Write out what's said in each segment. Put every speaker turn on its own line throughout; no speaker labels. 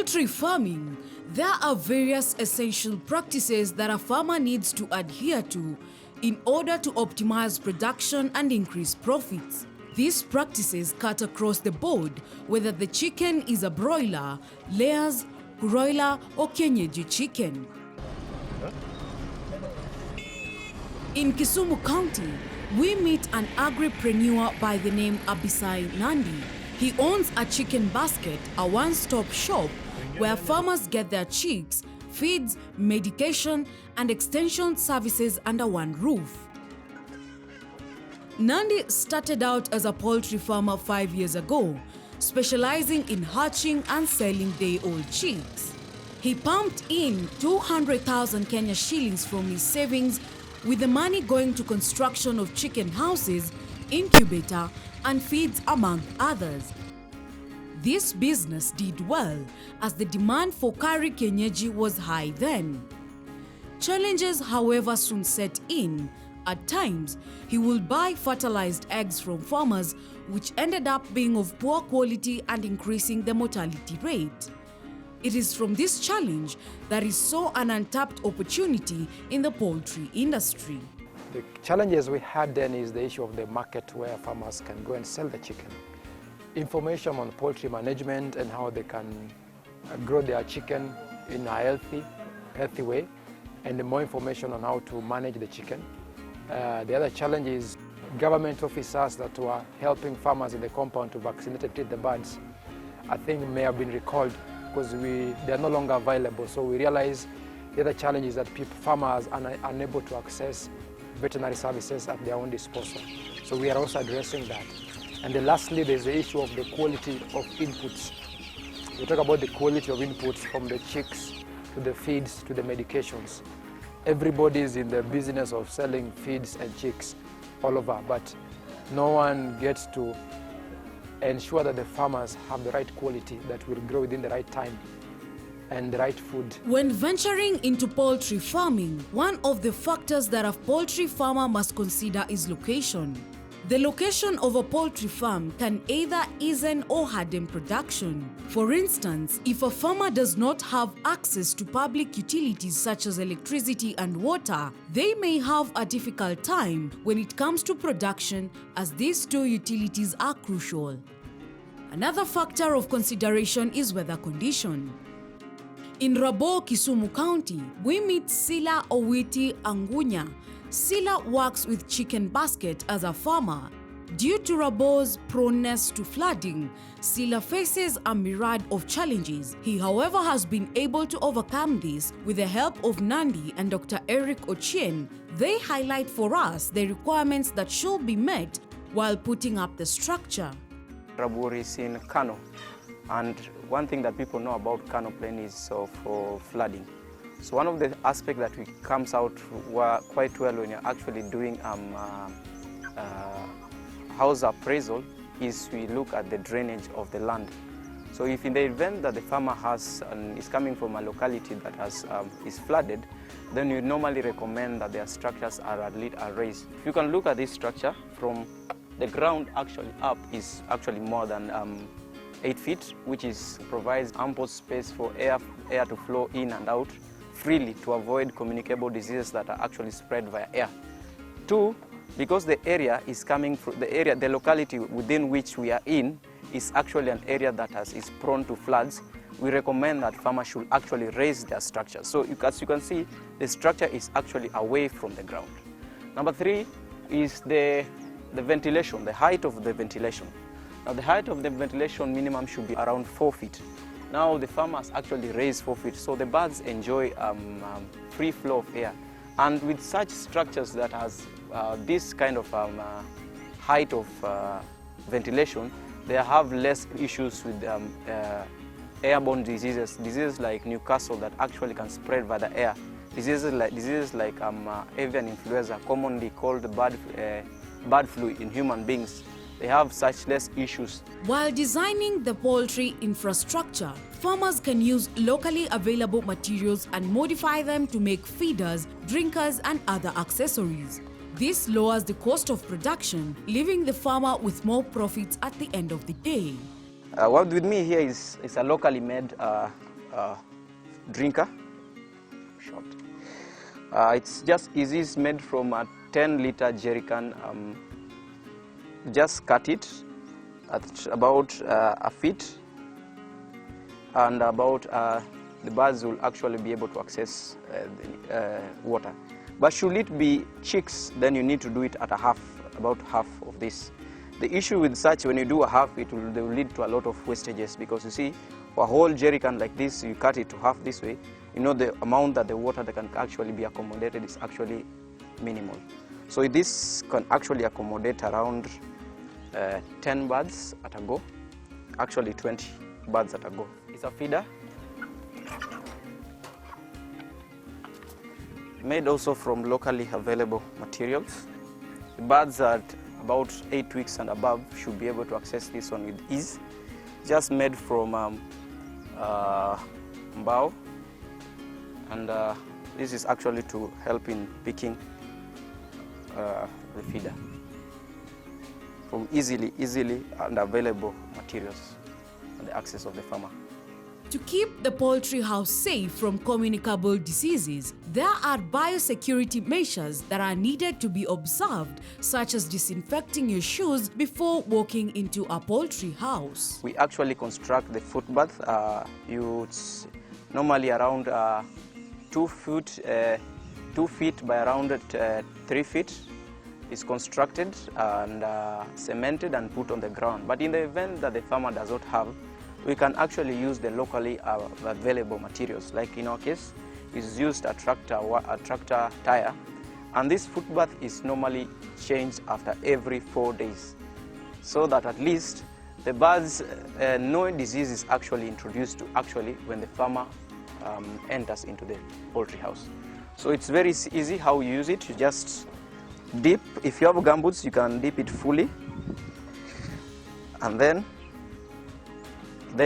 poultry farming, there are various essential practices that a farmer needs to adhere to in order to optimize production and increase profits. These practices cut across the board, whether the chicken is a broiler, layers, broiler, or kienyeji chicken. In Kisumu County, we meet an agripreneur by the name Abisai Nandi. He owns a chicken basket, a one-stop shop where farmers get their chicks, feeds, medication, and extension services under one roof. Nandi started out as a poultry farmer 5 years ago, specializing in hatching and selling day-old chicks. He pumped in 200,000 Kenya shillings from his savings, with the money going to construction of chicken houses, incubator, and feeds, among others. This business did well as the demand for curry kienyeji was high then. Challenges, however, soon set in. At times, he would buy fertilized eggs from farmers, which ended up being of poor quality and increasing the mortality rate. It is from this challenge that he saw an untapped opportunity in the poultry industry.
The challenges we had then is the issue of the market where farmers can go and sell the chicken. Information on poultry management and how they can grow their chicken in a healthy way, and more information on how to manage the chicken. The other challenge is government officers that were helping farmers in the compound to vaccinate and treat the birds, I think may have been recalled because they are no longer available. So we realize the other challenge is that farmers are unable to access veterinary services at their own disposal. So we are also addressing that. And then lastly, there's the issue of the quality of inputs. We talk about the quality of inputs from the chicks to the feeds to the medications. Everybody is in the business of selling feeds and chicks all over, but no one gets to ensure that the farmers have the right quality that will grow within the right time and the right food.
When venturing into poultry farming, one of the factors that a poultry farmer must consider is location. The location of a poultry farm can either easen or harden production. For instance, if a farmer does not have access to public utilities such as electricity and water, they may have a difficult time when it comes to production, as these two utilities are crucial. Another factor of consideration is weather condition. In Rabo, Kisumu County, we meet Sila Owiti Angunya. Sila works with Chicken Basket as a farmer. Due to Rabo's proneness to flooding, Sila faces a myriad of challenges. He, however, has been able to overcome this with the help of Nandi and Dr. Eric Ochieng. They highlight for us the requirements that should be met while putting up the structure.
Rabo is in Kano, and one thing that people know about Kano Plain is for flooding. So one of the aspects that comes out quite well when you're actually doing house appraisal is we look at the drainage of the land. So if in the event that the farmer is coming from a locality that is flooded, then we normally recommend that their structures are raised. If you can look at this structure from the ground actually up is actually more than 8 feet, which provides ample space for air to flow in and out freely to avoid communicable diseases that are actually spread via air. 2, because the area is coming from the locality within which we are in is actually an area that is prone to floods, we recommend that farmers should actually raise their structure. So as you can see, the structure is actually away from the ground. Number 3 is the ventilation, the height of the ventilation. Now the height of the ventilation minimum should be around 4 feet. Now the farmers actually raise 4 feet, so the birds enjoy free flow of air. And with such structures that has this kind of height of ventilation, they have less issues with airborne diseases like Newcastle that actually can spread via the air. Diseases like avian influenza, commonly called bird flu in human beings. They have such less issues.
While designing the poultry infrastructure, farmers can use locally available materials and modify them to make feeders, drinkers, and other accessories. This lowers the cost of production, leaving the farmer with more profits at the end of the day.
What with me here is a locally made drinker. Short. It's just easy. It's made from a 10-liter jerry can. Just cut it at about a feet, and about the birds will actually be able to access the water. But should it be chicks, then you need to do it at a half, about half of this. The issue with such, when you do a half, they will lead to a lot of wastages, because you see, for a whole jerry can like this, you cut it to half this way, you know the amount that the water that can actually be accommodated is actually minimal. So this can actually accommodate around 10 birds at a go, actually 20 birds at a go. It's a feeder, made also from locally available materials. The birds at about 8 weeks and above should be able to access this one with ease. Just made from mbao, and this is actually to help in picking the feeder from easily and available materials and the access of the farmer.
To keep the poultry house safe from communicable diseases, there are biosecurity measures that are needed to be observed, such as disinfecting your shoes before walking into a poultry house.
We actually construct the footbath. Normally around 2 feet by around 3 feet. Is constructed and cemented and put on the ground. But in the event that the farmer does not have, we can actually use the locally available materials. Like in our case, is used a tractor tire, and this footbath is normally changed after every 4 days, so that at least the birds, no disease is actually introduced to when the farmer enters into the poultry house. So it's very easy how you use it. You just dip. If you have gumboots, you can dip it fully, and then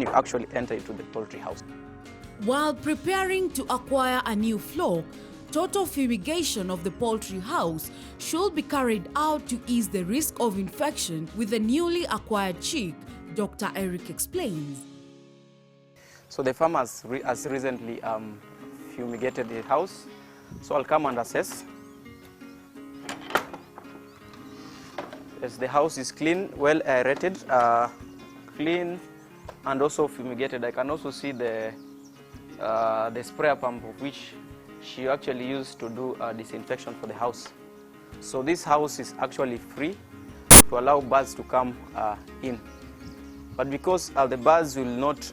you actually enter into the poultry house.
While preparing to acquire a new flock, total fumigation of the poultry house should be carried out to ease the risk of infection with the newly acquired chick, Dr. Eric explains.
So the farmer has recently fumigated the house, so I'll come and assess. Yes, the house is clean, well aerated, clean, and also fumigated. I can also see the sprayer pump, of which she actually used to do disinfection for the house. So this house is actually free to allow birds to come in. But because the birds will not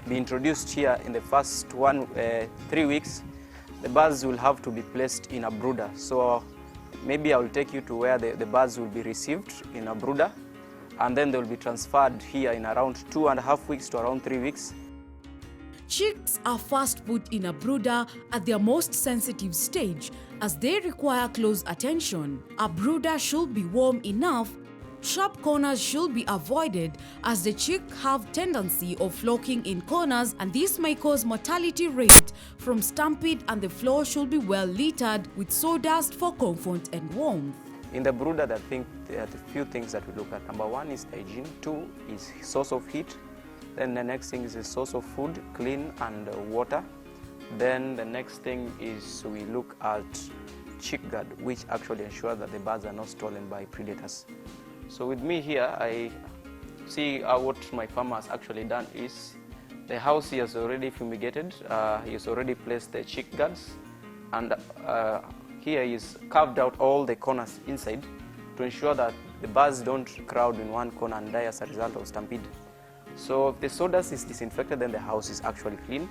be introduced here in the first 3 weeks, the birds will have to be placed in a brooder. So maybe I will take you to where the birds will be received in a brooder, and then they will be transferred here in around 2.5 weeks to around 3 weeks.
Chicks are first put in a brooder at their most sensitive stage, as they require close attention. A brooder should be warm enough. Sharp corners should be avoided, as the chick have tendency of flocking in corners, and this may cause mortality rate from stampede, and the floor should be well littered with sawdust for comfort and warmth.
In the brooder, I think there are a few things that we look at. Number 1 is hygiene, 2 is source of heat, then the next thing is the source of food, clean, and water. Then the next thing is we look at chick guard, which actually ensures that the birds are not stolen by predators. So with me here, I see what my farmer has actually done is the house he has already fumigated. He has already placed the chick guards, and here he's carved out all the corners inside to ensure that the birds don't crowd in one corner and die as a result of stampede. So if the sawdust is disinfected, then the house is actually clean.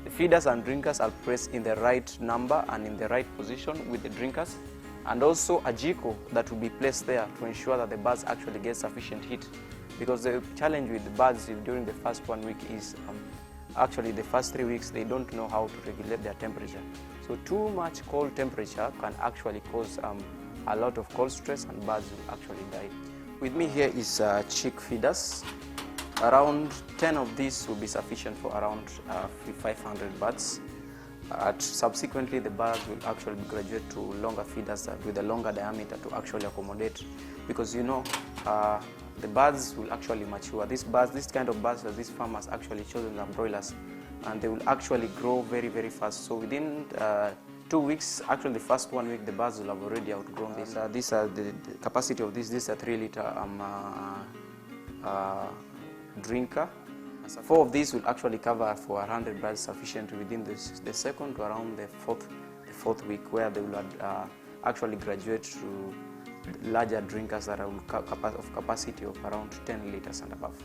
The feeders and drinkers are placed in the right number and in the right position with the drinkers, and also a jiko that will be placed there to ensure that the birds actually get sufficient heat. Because the challenge with the birds during the first 1 week is actually the first 3 weeks they don't know how to regulate their temperature. So too much cold temperature can actually cause a lot of cold stress, and birds will actually die. With me here is chick feeders. Around 10 of these will be sufficient for around 500 birds. Subsequently, the birds will actually graduate to longer feeders with a longer diameter to actually accommodate, because you know the birds will actually mature. These kind of birds that these farmers actually chosen are broilers. and they will actually grow very, very fast. So within 2 weeks, actually the first 1 week, the birds will have already outgrown this. These are the capacity of this. This is a 3-liter drinker. 4 of these will actually cover for 100 birds sufficiently within the second to around the fourth week, where they will actually graduate to larger drinkers that are of capacity of around 10 liters and above.